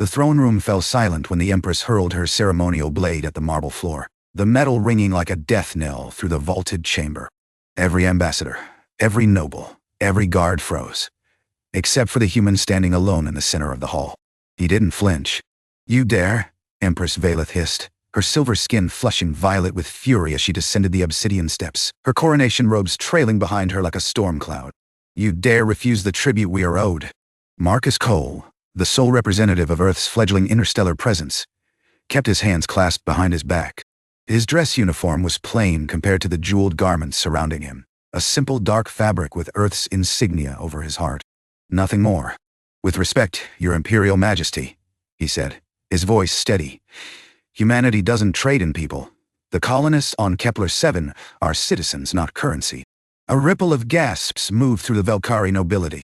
The throne room fell silent when the Empress hurled her ceremonial blade at the marble floor, the metal ringing like a death knell through the vaulted chamber. Every ambassador, every noble, every guard froze, except for the human standing alone in the center of the hall. He didn't flinch. "You dare?" Empress Vaelith hissed, her silver skin flushing violet with fury as she descended the obsidian steps, her coronation robes trailing behind her like a storm cloud. "You dare refuse the tribute we are owed?" Marcus Cole, the sole representative of Earth's fledgling interstellar presence, kept his hands clasped behind his back. His dress uniform was plain compared to the jeweled garments surrounding him, a simple dark fabric with Earth's insignia over his heart. Nothing more. "With respect, Your Imperial Majesty," he said, his voice steady. "Humanity doesn't trade in people. The colonists on Kepler 7 are citizens, not currency." A ripple of gasps moved through the Vel'kari nobility.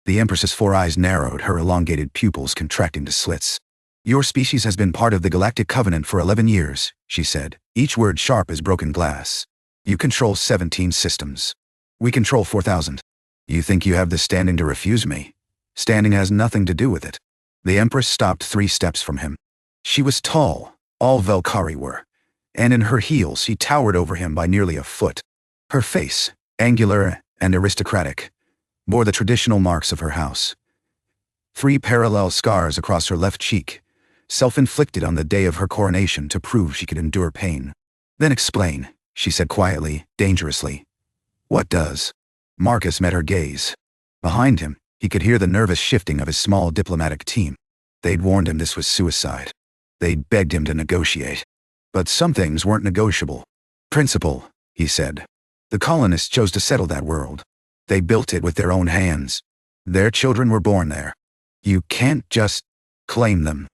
The Empress's four eyes narrowed, her elongated pupils contracting to slits. "Your species has been part of the Galactic Covenant for 11 years, she said, each word sharp as broken glass. "You control 17 systems. We control 4,000. You think you have the standing to refuse me? Standing has nothing to do with it." The Empress stopped 3 steps from him. She was tall, all Vel'kari were, and in her heels she towered over him by nearly a foot. Her face, angular and aristocratic, bore the traditional marks of her house. 3 parallel scars across her left cheek, self-inflicted on the day of her coronation to prove she could endure pain. "Then explain," she said quietly, dangerously. "What does?" Marcus met her gaze. Behind him, he could hear the nervous shifting of his small diplomatic team. They'd warned him this was suicide. They'd begged him to negotiate. But some things weren't negotiable. "Principle," he said. "The colonists chose to settle that world. They built it with their own hands. Their children were born there. You can't just claim them.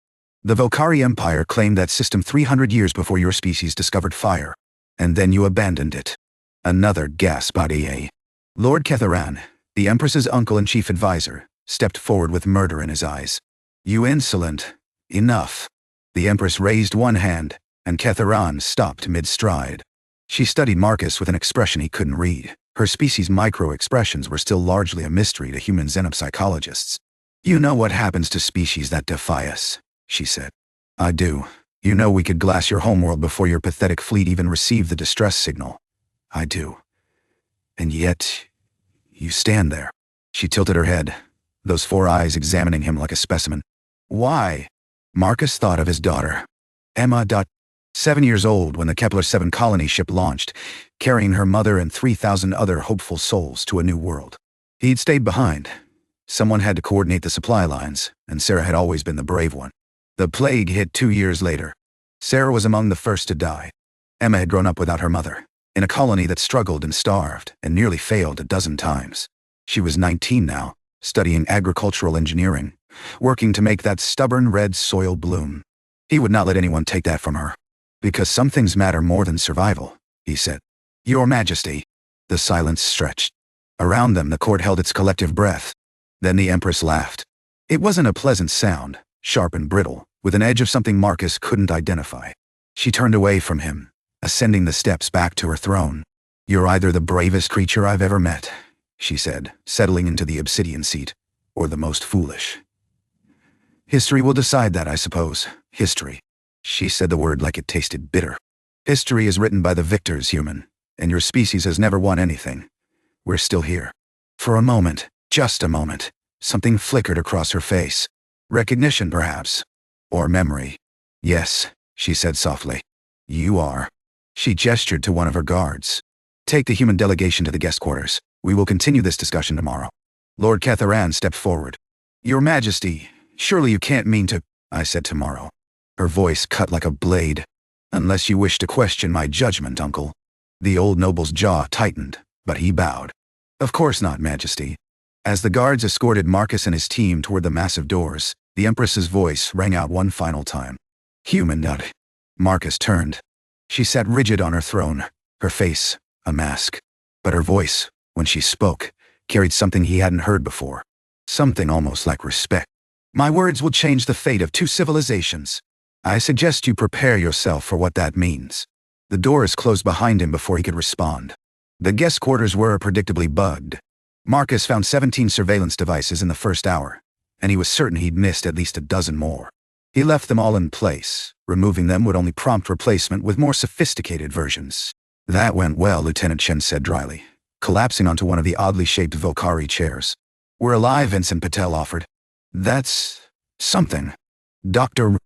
The Vel'kari Empire claimed that system 300 years before your species discovered fire. And then you abandoned it." Another gasp out of Lord Ketharan, the Empress's uncle and chief advisor, stepped forward with murder in his eyes. "You insolent. Enough." The Empress raised one hand, and Ketharan stopped mid-stride. She studied Marcus with an expression he couldn't read. Her species' micro-expressions were still largely a mystery to human xenopsychologists. "You know what happens to species that defy us," she said. "I do. You know we could glass your homeworld before your pathetic fleet even received the distress signal." "I do. And yet, you stand there." She tilted her head, those 4 eyes examining him like a specimen. "Why?" Marcus thought of his daughter, Emma. 7 years old when the Kepler 7 colony ship launched, carrying her mother and 3,000 other hopeful souls to a new world. He'd stayed behind. Someone had to coordinate the supply lines, and Sarah had always been the brave one. The plague hit 2 years later. Sarah was among the first to die. Emma had grown up without her mother, in a colony that struggled and starved and nearly failed a dozen times. She was 19 now, studying agricultural engineering, working to make that stubborn red soil bloom. He would not let anyone take that from her. "Because some things matter more than survival," he said. "Your Majesty." The silence stretched. Around them the court held its collective breath. Then the Empress laughed. It wasn't a pleasant sound, sharp and brittle, with an edge of something Marcus couldn't identify. She turned away from him, ascending the steps back to her throne. "You're either the bravest creature I've ever met," she said, settling into the obsidian seat, "or the most foolish. History will decide that, I suppose. History." She said the word like it tasted bitter. "History is written by the victors, human, and your species has never won anything. We're still here." For a moment, just a moment, something flickered across her face. Recognition, perhaps. Or memory. "Yes," she said softly. "You are." She gestured to one of her guards. "Take the human delegation to the guest quarters. We will continue this discussion tomorrow." Lord Ketharan stepped forward. "Your Majesty, surely you can't mean to—" "I said tomorrow." Her voice cut like a blade. "Unless you wish to question my judgment, uncle." The old noble's jaw tightened, but he bowed. "Of course not, Majesty." As the guards escorted Marcus and his team toward the massive doors, the Empress's voice rang out one final time. "Human nut." Marcus turned. She sat rigid on her throne, her face a mask. But her voice, when she spoke, carried something he hadn't heard before. Something almost like respect. "My words will change the fate of 2 civilizations. I suggest you prepare yourself for what that means." The doors closed behind him before he could respond. The guest quarters were predictably bugged. Marcus found 17 surveillance devices in the first hour, and he was certain he'd missed at least a dozen more. He left them all in place. Removing them would only prompt replacement with more sophisticated versions. That went well, Lieutenant Chen said dryly, collapsing onto one of the oddly shaped Vel'kari chairs. We're alive, Vincent Patel offered. That's something. Dr.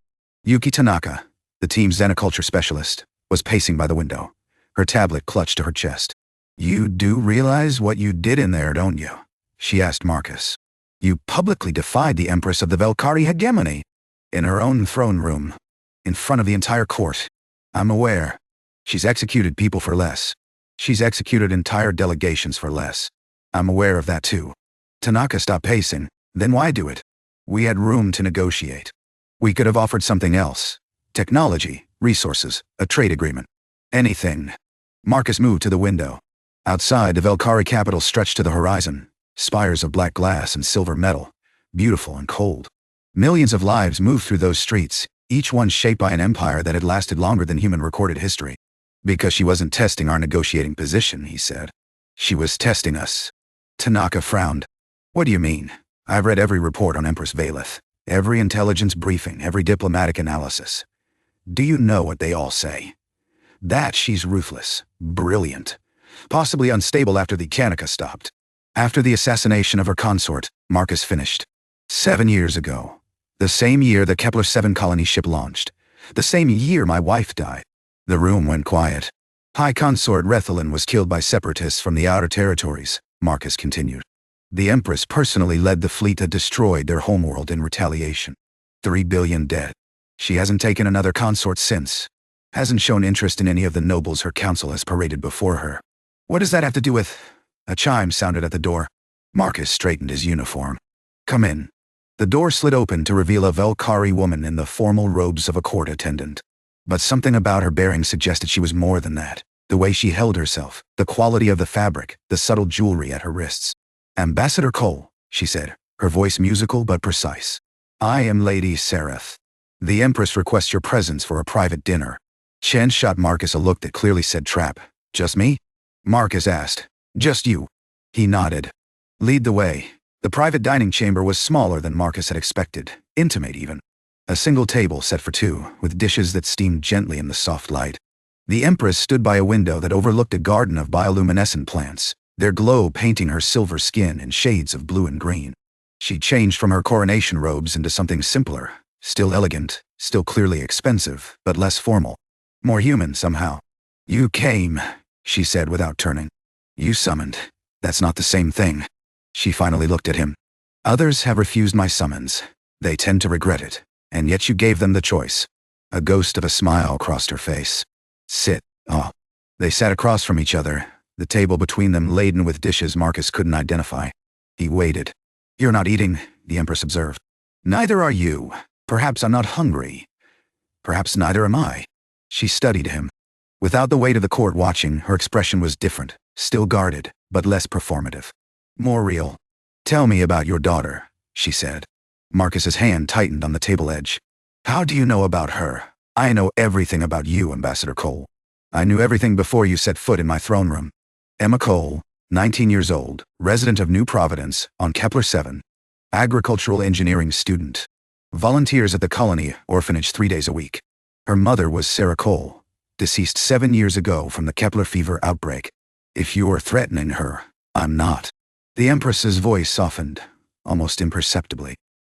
Yuki Tanaka, the team's xenoculture specialist, was pacing by the window, her tablet clutched to her chest. You do realize what you did in there, don't you? She asked Marcus. You publicly defied the Empress of the Vel'kari hegemony. In her own throne room. In front of the entire court. I'm aware. She's executed people for less. She's executed entire delegations for less. I'm aware of that too. Tanaka stopped pacing. Then why do it? We had room to negotiate. We could have offered something else. Technology, resources, a trade agreement. Anything. Marcus moved to the window. Outside, the Vel'kari capital stretched to the horizon. Spires of black glass and silver metal. Beautiful and cold. Millions of lives moved through those streets, each one shaped by an empire that had lasted longer than human recorded history. Because she wasn't testing our negotiating position, he said. She was testing us. Tanaka frowned. What do you mean? I've read every report on Empress Vaelith, every intelligence briefing, every diplomatic analysis. Do you know what they all say? That she's ruthless, brilliant, possibly unstable after the Kanaka stopped. After the assassination of her consort, Marcus finished. 7 years ago. The same year the Kepler-7 colony ship launched. The same year my wife died. The room went quiet. High Consort Rethelin was killed by separatists from the outer territories, Marcus continued. The Empress personally led the fleet that destroyed their homeworld in retaliation. 3 billion dead. She hasn't taken another consort since. Hasn't shown interest in any of the nobles her council has paraded before her. What does that have to do with? A chime sounded at the door. Marcus straightened his uniform. Come in. The door slid open to reveal a Vel'kari woman in the formal robes of a court attendant. But something about her bearing suggested she was more than that. The way she held herself, the quality of the fabric, the subtle jewelry at her wrists. Ambassador Cole, she said, her voice musical but precise. I am Lady Sereth. The Empress requests your presence for a private dinner. Chen shot Marcus a look that clearly said trap. Just me? Marcus asked. Just you. He nodded. Lead the way. The private dining chamber was smaller than Marcus had expected, intimate even. A single table set for two, with dishes that steamed gently in the soft light. The Empress stood by a window that overlooked a garden of bioluminescent plants, their glow painting her silver skin in shades of blue and green. She changed from her coronation robes into something simpler, still elegant, still clearly expensive, but less formal. More human somehow. You came, she said without turning. You summoned. That's not the same thing. She finally looked at him. Others have refused my summons. They tend to regret it, and yet you gave them the choice. A ghost of a smile crossed her face. Sit. Oh. They sat across from each other, the table between them laden with dishes Marcus couldn't identify. He waited. You're not eating, the Empress observed. Neither are you. Perhaps I'm not hungry. Perhaps neither am I. She studied him. Without the weight of the court watching, her expression was different, still guarded, but less performative. More real. Tell me about your daughter, she said. Marcus's hand tightened on the table edge. How do you know about her? I know everything about you, Ambassador Cole. I knew everything before you set foot in my throne room. Emma Cole, 19 years old, resident of New Providence, on Kepler-7. Agricultural engineering student. Volunteers at the colony orphanage 3 days a week. Her mother was Sarah Cole, deceased 7 years ago from the Kepler fever outbreak. If you're threatening her, I'm not. The Empress's voice softened, almost imperceptibly.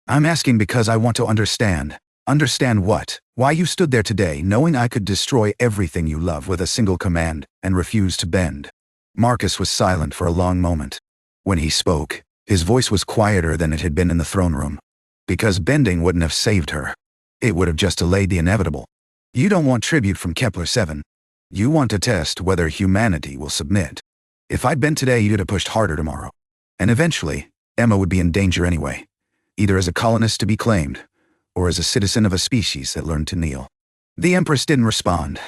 I'm asking because I want to understand. Understand what? Why you stood there today knowing I could destroy everything you love with a single command and refuse to bend. Marcus was silent for a long moment. When he spoke, his voice was quieter than it had been in the throne room. Because bending wouldn't have saved her. It would have just delayed the inevitable. You don't want tribute from Kepler-7. You want to test whether humanity will submit. If I'd bent today, you'd have pushed harder tomorrow. And eventually, Emma would be in danger anyway, either as a colonist to be claimed, or as a citizen of a species that learned to kneel. The Empress didn't respond.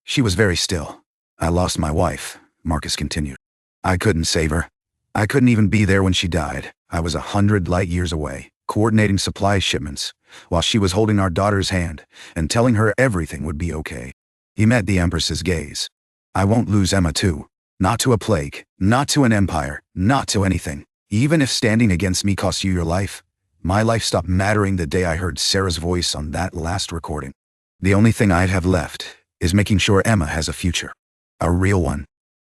She was very still. I lost my wife, Marcus continued. I couldn't save her. I couldn't even be there when she died. I was 100 light years away, coordinating supply shipments, while she was holding our daughter's hand and telling her everything would be okay. He met the Empress's gaze. I won't lose Emma too. Not to a plague, not to an empire, not to anything. Even if standing against me costs you your life, My life stopped mattering the day I heard Sarah's voice on that last recording. The only thing I have left is making sure Emma has a future. A real one.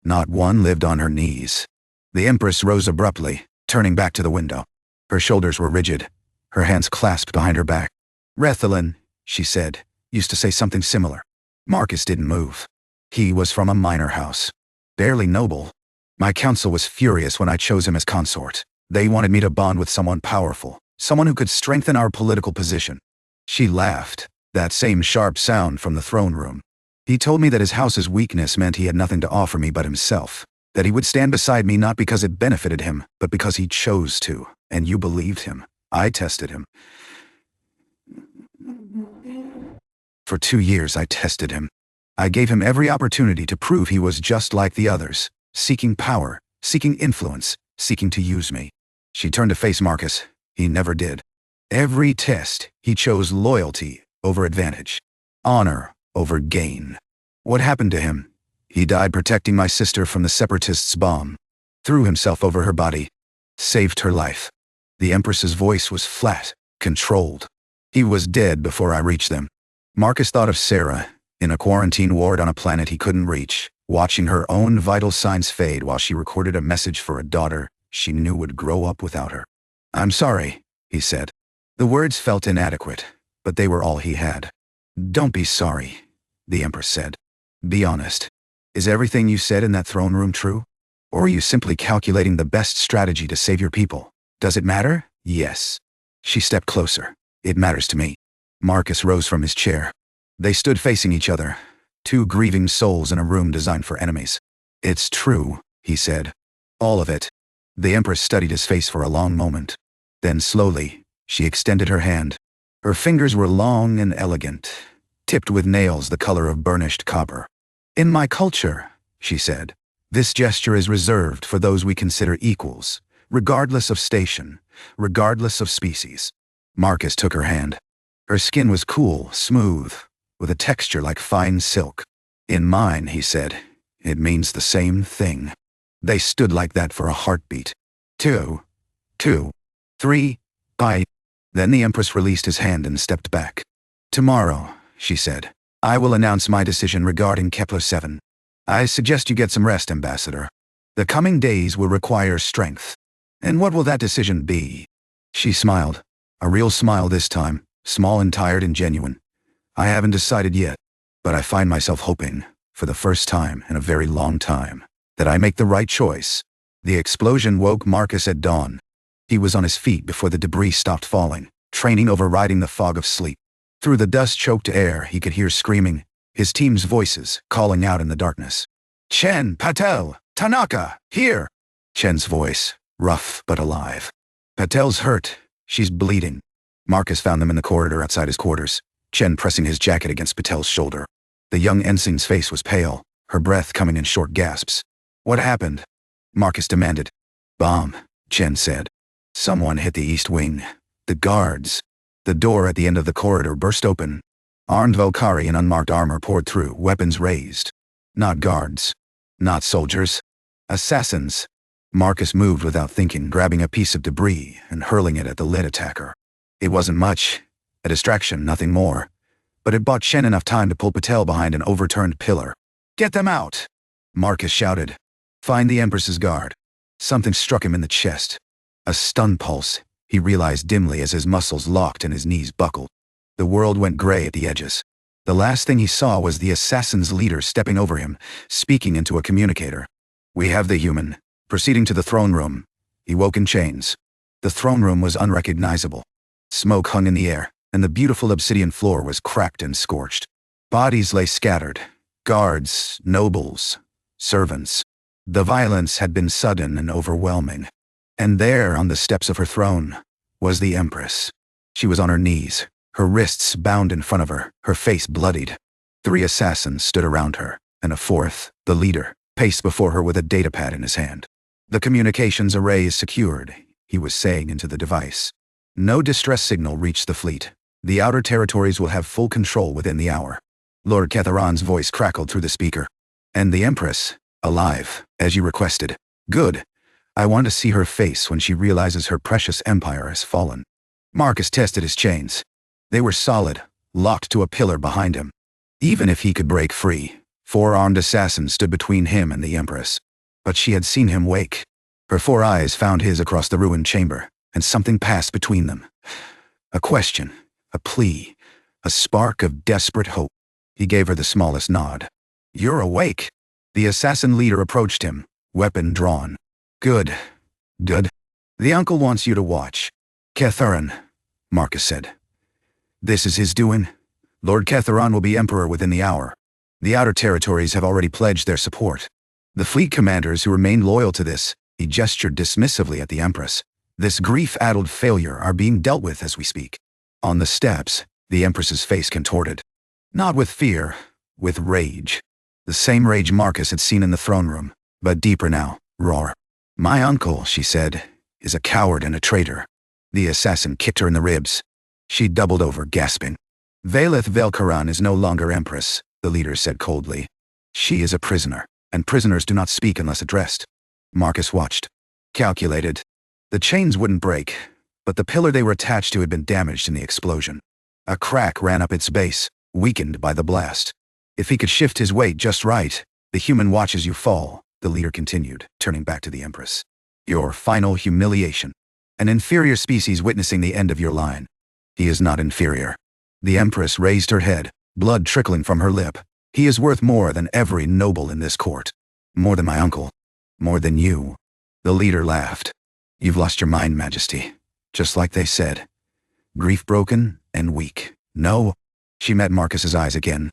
Not one lived on her knees. The Empress rose abruptly, turning back to the window. Her shoulders were rigid, her hands clasped behind her back. Rethelin, she said, used to say something similar. Marcus didn't move. He was from a minor house. Barely noble. My council was furious when I chose him as consort. They wanted me to bond with someone powerful, someone who could strengthen our political position. She laughed, that same sharp sound from the throne room. He told me that his house's weakness meant he had nothing to offer me but himself, that he would stand beside me not because it benefited him, but because he chose to, and you believed him. I tested him. For 2 years I tested him. I gave him every opportunity to prove he was just like the others, seeking power, seeking influence, seeking to use me. She turned to face Marcus. He never did. Every test, he chose loyalty over advantage, honor over gain. What happened to him? He died protecting my sister from the separatists' bomb, threw himself over her body, saved her life. The Empress's voice was flat, controlled. He was dead before I reached them. Marcus thought of Sarah, in a quarantine ward on a planet he couldn't reach, watching her own vital signs fade while she recorded a message for a daughter she knew would grow up without her. "I'm sorry," he said. The words felt inadequate, but they were all he had. "Don't be sorry," the Empress said. "Be honest. Is everything you said in that throne room true? Or are you simply calculating the best strategy to save your people? Does it matter?" "Yes." She stepped closer. "It matters to me." Marcus rose from his chair. They stood facing each other, two grieving souls in a room designed for enemies. "It's true," he said. "All of it." The Empress studied his face for a long moment. Then slowly, she extended her hand. Her fingers were long and elegant, tipped with nails the color of burnished copper. "In my culture," she said, "this gesture is reserved for those we consider equals, regardless of station, regardless of species." Marcus took her hand. Her skin was cool, smooth, with a texture like fine silk. "In mine," he said, "it means the same thing." They stood like that for a heartbeat. Two, 3, bye. Then the Empress released his hand and stepped back. "Tomorrow," she said, "I will announce my decision regarding Kepler-7. I suggest you get some rest, Ambassador. The coming days will require strength." "And what will that decision be?" She smiled. A real smile this time, small and tired and genuine. "I haven't decided yet, but I find myself hoping, for the first time in a very long time, that I make the right choice." The explosion woke Marcus at dawn. He was on his feet before the debris stopped falling, training overriding the fog of sleep. Through the dust-choked air, he could hear screaming, his team's voices calling out in the darkness. "Chen, Patel, Tanaka, here!" Chen's voice, rough but alive. "Patel's hurt. She's bleeding." Marcus found them in the corridor outside his quarters, Chen pressing his jacket against Patel's shoulder. The young ensign's face was pale, her breath coming in short gasps. "What happened?" Marcus demanded. "Bomb," Chen said. "Someone hit the east wing. The guards." The door at the end of the corridor burst open. Armed Vel'kari in unmarked armor poured through, weapons raised. Not guards. Not soldiers. Assassins. Marcus moved without thinking, grabbing a piece of debris and hurling it at the lead attacker. It wasn't much. A distraction, nothing more. But it bought Chen enough time to pull Patel behind an overturned pillar. "Get them out!" Marcus shouted. "Find the Empress's guard." Something struck him in the chest. A stun pulse, he realized dimly as his muscles locked and his knees buckled. The world went gray at the edges. The last thing he saw was the assassin's leader stepping over him, speaking into a communicator. "We have the human." Proceeding to the throne room, he woke in chains. The throne room was unrecognizable. Smoke hung in the air, and the beautiful obsidian floor was cracked and scorched. Bodies lay scattered. Guards, nobles, servants. The violence had been sudden and overwhelming. And there, on the steps of her throne, was the Empress. She was on her knees, her wrists bound in front of her, her face bloodied. 3 assassins stood around her, and a 4th, the leader, paced before her with a datapad in his hand. "The communications array is secured," he was saying into the device. "No distress signal reached the fleet. The outer territories will have full control within the hour." Lord Ketheron's voice crackled through the speaker. "And the Empress, alive, as you requested. Good. I want to see her face when she realizes her precious empire has fallen." Marcus tested his chains. They were solid, locked to a pillar behind him. Even if he could break free, 4 armed assassins stood between him and the Empress. But she had seen him wake. Her 4 eyes found his across the ruined chamber, and something passed between them. A question, a plea, a spark of desperate hope. He gave her the smallest nod. "You're awake." The assassin leader approached him, weapon drawn. Good. The uncle wants you to watch." "Ketharan," Marcus said. "This is his doing. Lord Ketharan will be emperor within the hour. The outer territories have already pledged their support. The fleet commanders who remain loyal to this," he gestured dismissively at the Empress, "this grief-addled failure are being dealt with as we speak." On the steps, the Empress's face contorted. Not with fear, with rage. The same rage Marcus had seen in the throne room, but deeper now, raw. "My uncle," she said, "is a coward and a traitor." The assassin kicked her in the ribs. She doubled over, gasping. "Vaelith Vel'kari is no longer Empress," the leader said coldly. "She is a prisoner, and prisoners do not speak unless addressed." Marcus watched. Calculated. The chains wouldn't break, but the pillar they were attached to had been damaged in the explosion. A crack ran up its base, weakened by the blast. "If he could shift his weight just right, the human watches you fall," the leader continued, turning back to the Empress. "Your final humiliation. An inferior species witnessing the end of your line." "He is not inferior." The Empress raised her head, blood trickling from her lip. "He is worth more than every noble in this court. More than my uncle. More than you." The leader laughed. "You've lost your mind, Majesty. Just like they said. Grief-broken and weak." "No." She met Marcus's eyes again.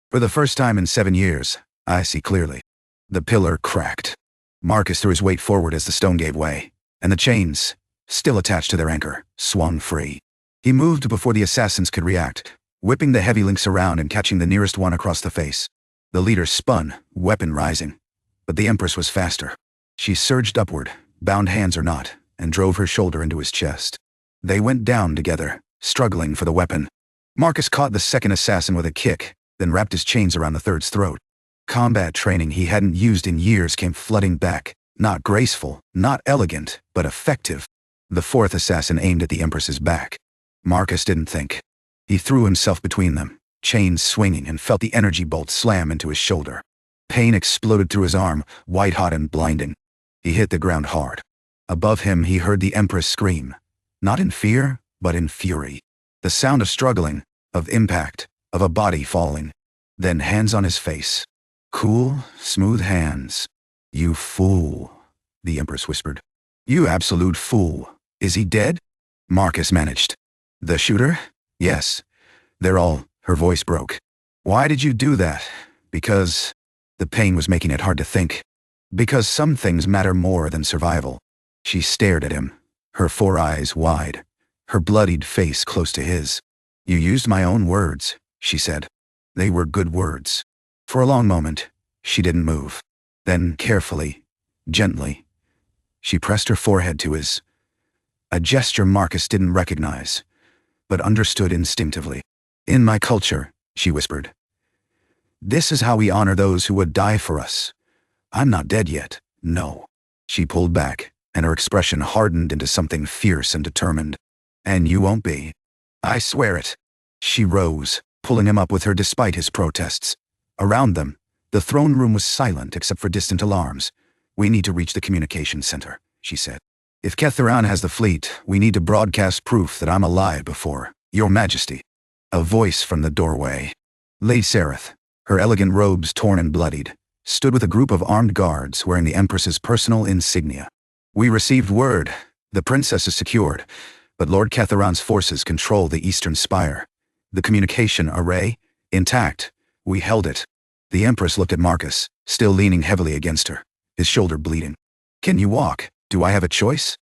"For the first time in 7 years, I see clearly." The pillar cracked. Marcus threw his weight forward as the stone gave way, and the chains, still attached to their anchor, swung free. He moved before the assassins could react, whipping the heavy links around and catching the nearest one across the face. The leader spun, weapon rising. But the Empress was faster. She surged upward, bound hands or not, and drove her shoulder into his chest. They went down together, struggling for the weapon. Marcus caught the second assassin with a kick, then wrapped his chains around the third's throat. Combat training he hadn't used in years came flooding back, not graceful, not elegant, but effective. The 4th assassin aimed at the Empress's back. Marcus didn't think. He threw himself between them, chains swinging, and felt the energy bolt slam into his shoulder. Pain exploded through his arm, white-hot and blinding. He hit the ground hard. Above him he heard the Empress scream, not in fear, but in fury. The sound of struggling, of impact, of a body falling. Then hands on his face. Cool, smooth hands. "You fool," the Empress whispered. "You absolute fool. Is he dead?" Marcus managed. "The shooter? Yes. They're all..." Her voice broke. "Why did you do that?" "Because..." The pain was making it hard to think. "Because some things matter more than survival." She stared at him, her 4 eyes wide, her bloodied face close to his. "You used my own words," she said. "They were good words." For a long moment, she didn't move. Then carefully, gently, she pressed her forehead to his. A gesture Marcus didn't recognize, but understood instinctively. "In my culture," she whispered, "this is how we honor those who would die for us. I'm not dead yet, no." She pulled back, and her expression hardened into something fierce and determined. "And you won't be. I swear it." She rose, pulling him up with her despite his protests. Around them, the throne room was silent except for distant alarms. "We need to reach the communication center," she said. "If Ketharan has the fleet, we need to broadcast proof that I'm alive before Your Majesty." A voice from the doorway. Lady Sereth, her elegant robes torn and bloodied, stood with a group of armed guards wearing the Empress's personal insignia. "We received word. The princess is secured, but Lord Ketharan's forces control the eastern spire. The communication array, intact. We held it." The Empress looked at Marcus, still leaning heavily against her, his shoulder bleeding. "Can you walk? Do I have a choice?"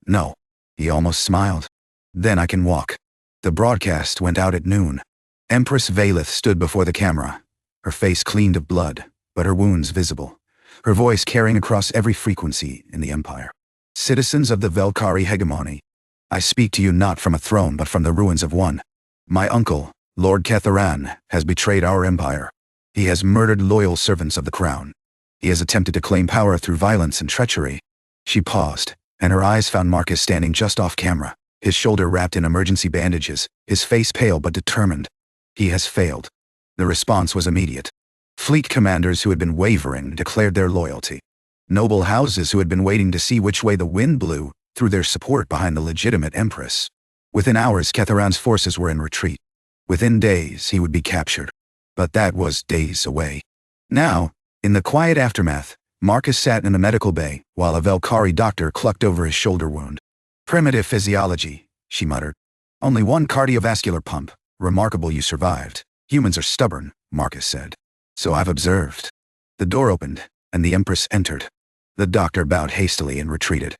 "No." He almost smiled. "Then I can walk." The broadcast went out at noon. Empress Vaelith stood before the camera, her face cleaned of blood, but her wounds visible, her voice carrying across every frequency in the Empire. "Citizens of the Vel'kari hegemony, I speak to you not from a throne but from the ruins of one. My uncle, Lord Ketharan, has betrayed our empire. He has murdered loyal servants of the crown. He has attempted to claim power through violence and treachery." She paused, and her eyes found Marcus standing just off camera, his shoulder wrapped in emergency bandages, his face pale but determined. He has failed. The response was immediate. Fleet commanders who had been wavering declared their loyalty. Noble houses who had been waiting to see which way the wind blew threw their support behind the legitimate empress. Within hours, Ketharan's forces were in retreat. Within days, he would be captured. But that was days away. Now, in the quiet aftermath, Marcus sat in a medical bay while a Vel'kari doctor clucked over his shoulder wound. "Primitive physiology," she muttered. "Only one cardiovascular pump. Remarkable you survived. Humans are stubborn," Marcus said. "So I've observed." The door opened, and the Empress entered. The doctor bowed hastily and retreated.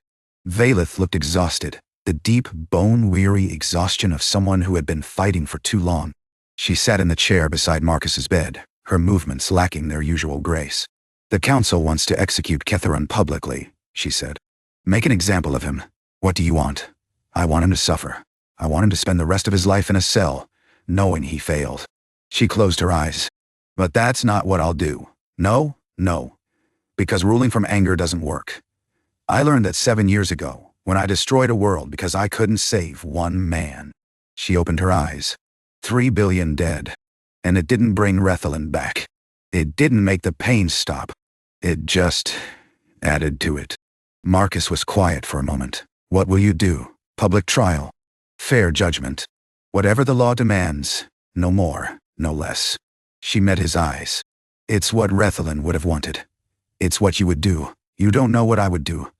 Vaelith looked exhausted, the deep, bone-weary exhaustion of someone who had been fighting for too long. She sat in the chair beside Marcus's bed, her movements lacking their usual grace. "The council wants to execute Ketharan publicly," she said. "Make an example of him. What do you want?" "I want him to suffer. I want him to spend the rest of his life in a cell, knowing he failed." She closed her eyes. "But that's not what I'll do. No, no. Because ruling from anger doesn't work. I learned that 7 years ago, when I destroyed a world because I couldn't save one man." She opened her eyes. 3 billion dead. And it didn't bring Redefine back. It didn't make the pain stop. It just added to it. Marcus was quiet for a moment. "What will you do? Public trial? Fair judgment? Whatever the law demands, no more, no less." She met his eyes. "It's what Redefine would have wanted. It's what you would do. You don't know what I would do.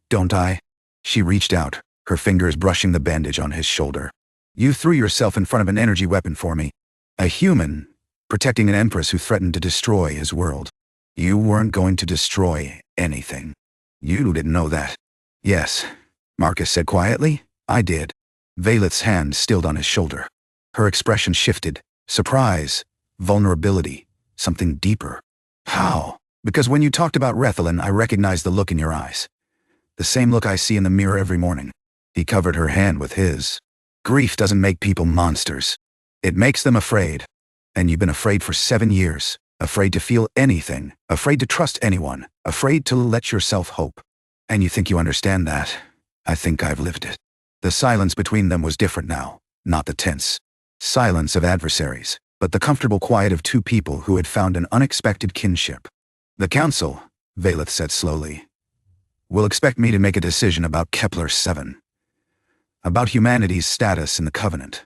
Don't I?" She reached out, her fingers brushing the bandage on his shoulder. "You threw yourself in front of an energy weapon for me. A human, protecting an empress who threatened to destroy his world. You weren't going to destroy anything. You didn't know that." "Yes," Marcus said quietly. "I did." Vaelith's hand stilled on his shoulder. Her expression shifted. Surprise, vulnerability, something deeper. "How?" "Because when you talked about Redefine, I recognized the look in your eyes. The same look I see in the mirror every morning." He covered her hand with his. "Grief doesn't make people monsters. It makes them afraid. And you've been afraid for 7 years. Afraid to feel anything. Afraid to trust anyone. Afraid to let yourself hope. And you think you understand that? I think I've lived it." The silence between them was different now, not the tense silence of adversaries, but the comfortable quiet of two people who had found an unexpected kinship. "The council," Vaelith said slowly, "will expect me to make a decision about Kepler-7. About humanity's status in the Covenant.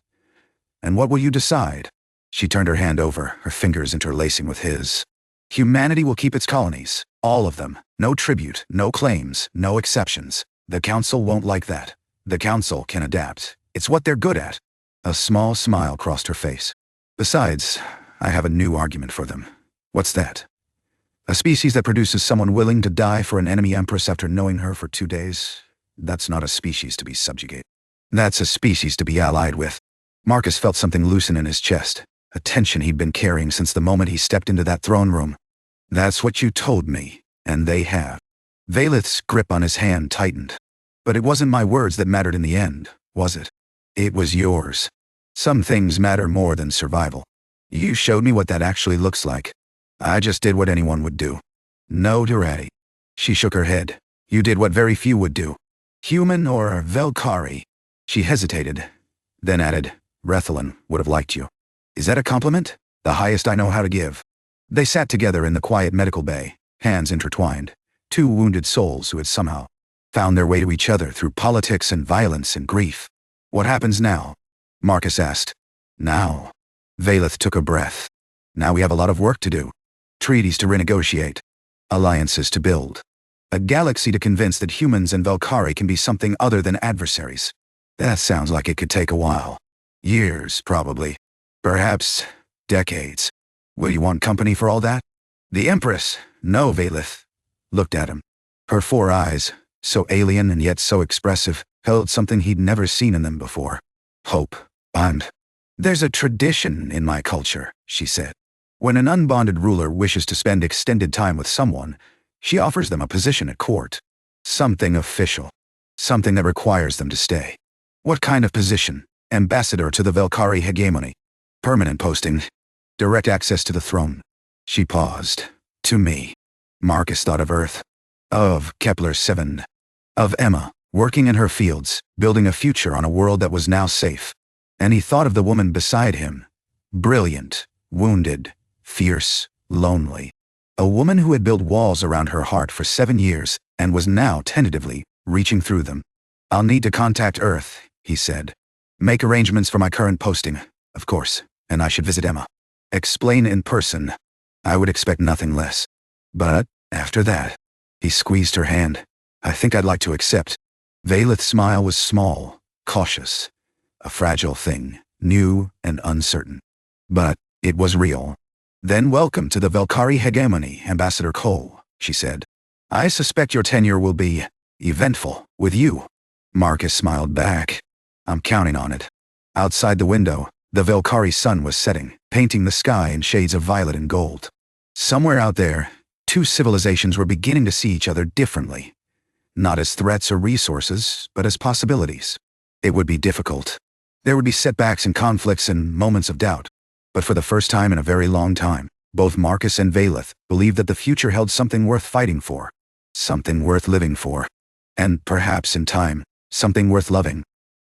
And what will you decide?" She turned her hand over, her fingers interlacing with his. "Humanity will keep its colonies, all of them. No tribute, no claims, no exceptions. The council won't like that. The council can adapt. It's what they're good at." A small smile crossed her face. "Besides, I have a new argument for them." "What's that?" "A species that produces someone willing to die for an enemy empress after knowing her for 2 days. That's not a species to be subjugate. That's a species to be allied with." Marcus felt something loosen in his chest, a tension he'd been carrying since the moment he stepped into that throne room. "That's what you told me, and they have." Vaelith's grip on his hand tightened. "But it wasn't my words that mattered in the end, was it? It was yours. Some things matter more than survival. You showed me what that actually looks like. I just did what anyone would do." "No, Durati." She shook her head. "You did what very few would do. Human or Vel'kari." She hesitated, then added, "Redefine would have liked you." "Is that a compliment?" "The highest I know how to give." They sat together in the quiet medical bay, hands intertwined, two wounded souls who had somehow found their way to each other through politics and violence and grief. "What happens now?" Marcus asked. "Now." Vaelith took a breath. "Now we have a lot of work to do. Treaties to renegotiate. Alliances to build. A galaxy to convince that humans and Vel'kari can be something other than adversaries. That sounds like it could take a while. Years, probably. Perhaps decades. Will you want company for all that?" "The Empress." "No," Vaelith looked at him. Her 4 eyes, so alien and yet so expressive, held something he'd never seen in them before. "Hope. And there's a tradition in my culture," she said. "When an unbonded ruler wishes to spend extended time with someone, she offers them a position at court. Something official. Something that requires them to stay." "What kind of position?" "Ambassador to the Vel'kari hegemony. Permanent posting. Direct access to the throne." She paused. "To me." Marcus thought of Earth. Of Kepler-7. Of Emma, working in her fields, building a future on a world that was now safe. And he thought of the woman beside him. Brilliant, wounded, fierce, lonely. A woman who had built walls around her heart for 7 years and was now tentatively reaching through them. "I'll need to contact Earth," he said. "Make arrangements for my current posting, of course, and I should visit Emma. Explain in person. I would expect nothing less. But, after that," he squeezed her hand, "I think I'd like to accept." Vaelith's smile was small, cautious. A fragile thing, new and uncertain. But it was real. "Then welcome to the Vel'kari hegemony, Ambassador Cole," she said. "I suspect your tenure will be eventful with you." Marcus smiled back. "I'm counting on it." Outside the window, the Vel'kari sun was setting, painting the sky in shades of violet and gold. Somewhere out there, two civilizations were beginning to see each other differently. Not as threats or resources, but as possibilities. It would be difficult. There would be setbacks and conflicts and moments of doubt. But for the first time in a very long time, both Marcus and Vaelith believed that the future held something worth fighting for. Something worth living for. And perhaps in time, something worth loving.